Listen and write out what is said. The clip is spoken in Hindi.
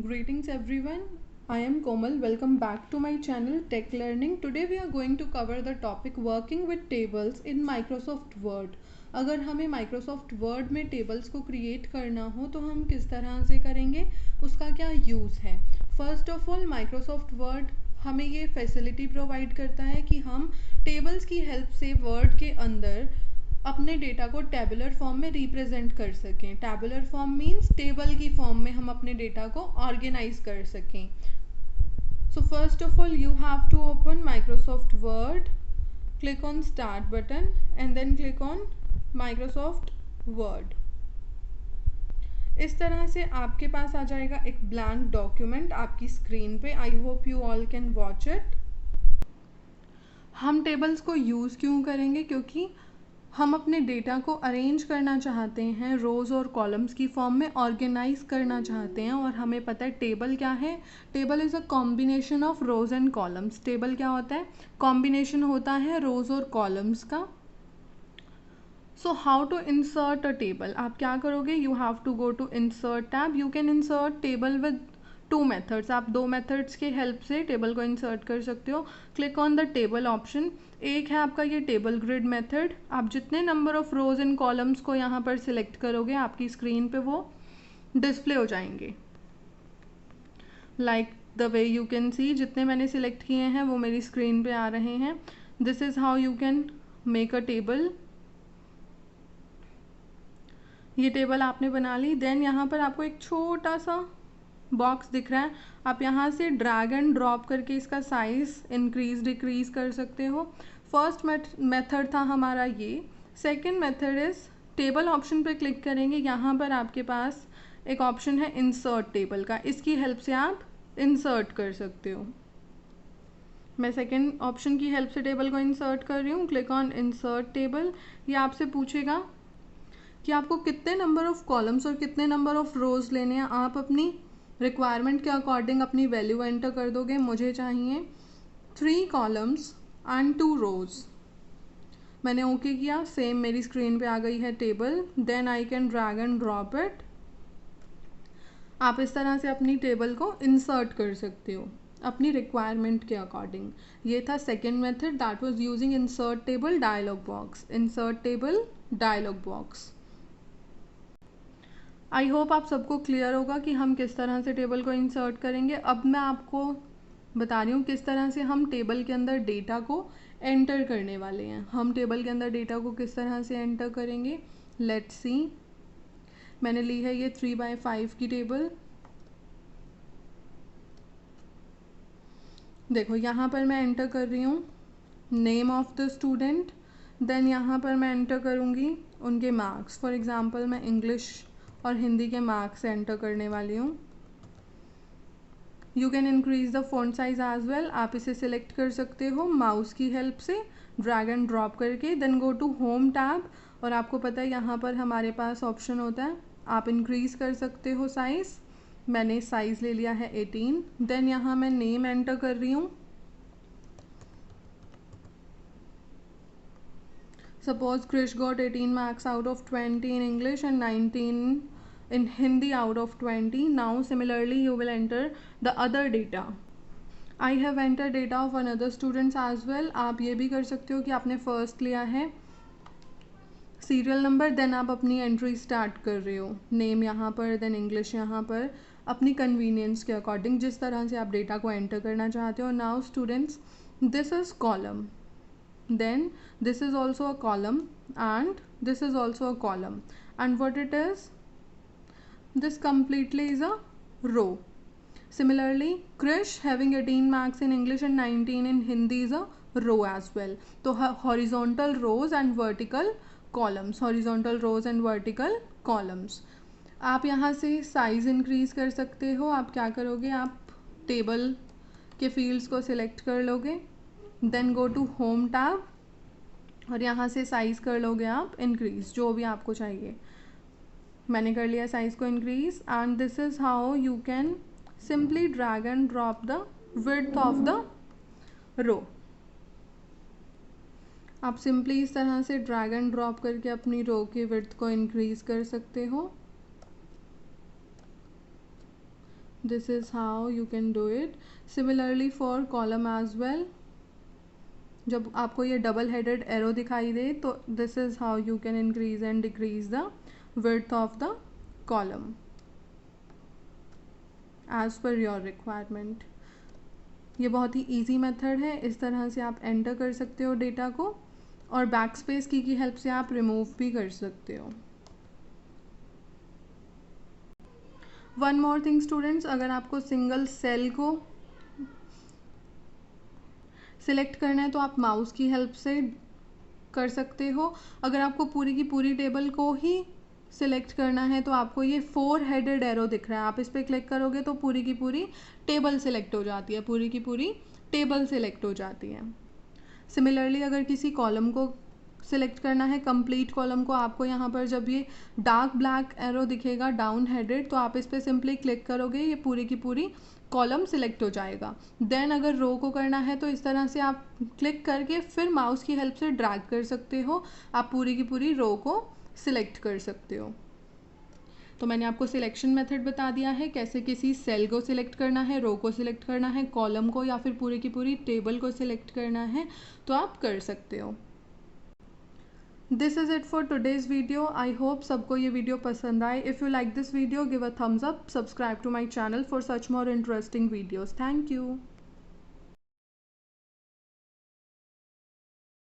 Greetings everyone. I am Komal. Welcome back to my channel Tech Learning. Today we are going to cover the topic working with tables in Microsoft Word. अगर हमें Microsoft Word में tables को create करना हो तो हम किस तरह से करेंगे, उसका क्या यूज़ है. First of all, Microsoft Word हमें ये फैसिलिटी प्रोवाइड करता है कि हम टेबल्स की हेल्प से वर्ड के अंदर अपने डेटा को टेबुलर फॉर्म में रिप्रेजेंट कर सकें. टेबुलर फॉर्म मींस टेबल की फॉर्म में हम अपने डेटा को ऑर्गेनाइज कर सकें. So first of all you have to open Microsoft Word, click on start button and then click on Microsoft Word. इस तरह से आपके पास आ जाएगा एक ब्लैंक डॉक्यूमेंट आपकी स्क्रीन पे. I hope you all can watch it. हम टेबल्स को यूज़ क्यों करेंगे, क्योंकि हम अपने डेटा को अरेंज करना चाहते हैं, रोज़ और कॉलम्स की फॉर्म में ऑर्गेनाइज करना चाहते हैं. और हमें पता है टेबल क्या है. Table is a combination of rows and columns. Table क्या होता है, कॉम्बिनेशन होता है रोज़ और कॉलम्स का. So how to insert a table. आप क्या करोगे, you have to go to insert tab. You can insert table with two methods. आप दो मेथड्स के हेल्प से टेबल को इंसर्ट कर सकते हो. Click on the table option. एक है आपका ये टेबल ग्रिड मेथड. आप जितने number of rose and columns को यहाँ पर सिलेक्ट करोगे आपकी स्क्रीन पे वो डिस्प्ले हो जाएंगे. Like the way you can see, जितने मैंने सिलेक्ट किए हैं वो मेरी स्क्रीन पे आ रहे हैं. This is how you can make a table. ये टेबल आपने बना ली. देन यहाँ पर आपको एक छोटा सा बॉक्स दिख रहा है. आप यहाँ से ड्रैग एंड ड्रॉप करके इसका साइज़ इंक्रीज डिक्रीज कर सकते हो. फर्स्ट मेथड था हमारा ये. Second method is table option पर क्लिक करेंगे. यहाँ पर आपके पास एक ऑप्शन है इंसर्ट टेबल का. इसकी हेल्प से आप इंसर्ट कर सकते हो. मैं सेकंड ऑप्शन की हेल्प से टेबल को इंसर्ट कर रही हूँ. Click on insert table. ये आपसे पूछेगा कि आपको कितने नंबर ऑफ कॉलम्स और कितने नंबर ऑफ रोज़ लेने हैं. आप अपनी रिक्वायरमेंट के अकॉर्डिंग अपनी वैल्यू एंटर कर दोगे. मुझे चाहिए 3 कॉलम्स एंड 2 रोज़. मैंने ओके किया. सेम मेरी स्क्रीन पे आ गई है table. Then I can drag and drop it. आप इस तरह से अपनी टेबल को इंसर्ट कर सकते हो अपनी रिक्वायरमेंट के अकॉर्डिंग. ये था second method, that was using insert table dialog box. Insert table dialog box. I hope आप सबको क्लियर होगा कि हम किस तरह से टेबल को इंसर्ट करेंगे. अब मैं आपको बता रही हूँ किस तरह से हम टेबल के अंदर डेटा को एंटर करने वाले हैं. हम टेबल के अंदर डेटा को किस तरह से एंटर करेंगे, लेट्स सी. मैंने ली है ये 3/5 की टेबल. देखो यहाँ पर मैं एंटर कर रही हूँ name of the student. Then यहाँ पर मैं एंटर करूँगी उनके मार्क्स. फॉर एग्ज़ाम्पल मैं इंग्लिश और हिंदी के मार्क्स एंटर करने वाली हूँ. You can increase the font size as well. आप इसे सिलेक्ट कर सकते हो माउस की हेल्प से ड्रैग एंड ड्रॉप करके. Then go to home tab. और आपको पता है यहाँ पर हमारे पास ऑप्शन होता है, आप इंक्रीज कर सकते हो साइज़. मैंने साइज़ ले लिया है 18. देन यहाँ मैं नेम एंटर कर रही हूँ. Suppose Krish got 18 marks out of 20 in English and 19 in Hindi out of 20. Now similarly you will enter the other data. I have entered data of another students as well. आप ये भी कर सकते हो कि आपने फर्स्ट लिया है सीरियल नंबर, देन आप अपनी एंट्री स्टार्ट कर रहे हो. नेम यहाँ पर, देन इंग्लिश यहाँ पर, अपनी कन्वीनियंस के अकॉर्डिंग जिस तरह से आप डेटा को एंटर करना चाहते हो. Now students, this is column, then this is also a column and this is also a column, and what it is, this completely is a row. Similarly Krish having 18 marks in English and 19 in Hindi is a row as well. तो horizontal rows and vertical columns, horizontal rows and vertical columns. आप यहाँ से साइज़ इंक्रीज़ कर सकते हो. आप क्या करोगे, आप टेबल के फील्ड्स को सिलेक्ट कर लोगे. Then go to home tab और यहाँ से साइज़ कर लोगे आप इंक्रीज़, जो भी आपको चाहिए. मैंने कर लिया साइज़ को increase. And this is how you can simply drag and drop the width of the row. आप सिंपली इस तरह से ड्रैग एंड ड्रॉप करके अपनी रो की विड्थ को इंक्रीज़ कर सकते हो. This is how you can do it. Similarly for column as well. जब आपको ये डबल हेडेड एरो दिखाई दे तो this is how you can increase and decrease the width of the column as per your requirement. ये बहुत ही ईजी मेथड है. इस तरह से आप एंटर कर सकते हो डेटा को और बैक स्पेस की हेल्प से आप रिमूव भी कर सकते हो. वन मोर थिंग स्टूडेंट्स, अगर आपको सिंगल सेल को सिलेक्ट करना है तो आप माउस की हेल्प से कर सकते हो. अगर आपको पूरी की पूरी टेबल को ही सिलेक्ट करना है तो आपको ये 4 हेडेड एरो दिख रहा है, आप इस पर क्लिक करोगे तो पूरी की पूरी टेबल सिलेक्ट हो जाती है, पूरी की पूरी टेबल सिलेक्ट हो जाती है. सिमिलरली अगर किसी कॉलम को सिलेक्ट करना है, कंप्लीट कॉलम को, आपको यहाँ पर जब ये डार्क ब्लैक एरो दिखेगा डाउन हेडेड तो आप इस पर सिंपली क्लिक करोगे, ये पूरी की पूरी कॉलम सिलेक्ट हो जाएगा. देन अगर रो को करना है तो इस तरह से आप क्लिक करके फिर माउस की हेल्प से ड्रैग कर सकते हो, आप पूरी की पूरी रो को सिलेक्ट कर सकते हो. तो मैंने आपको सिलेक्शन मेथड बता दिया है, कैसे किसी सेल को सिलेक्ट करना है, रो को सिलेक्ट करना है, कॉलम को या फिर पूरी की पूरी टेबल को सिलेक्ट करना है तो आप कर सकते हो. This is it for today's video. I hope सबको ये वीडियो पसंद आए. If you like this video give a thumbs up, subscribe to my channel for such more interesting videos. Thank you.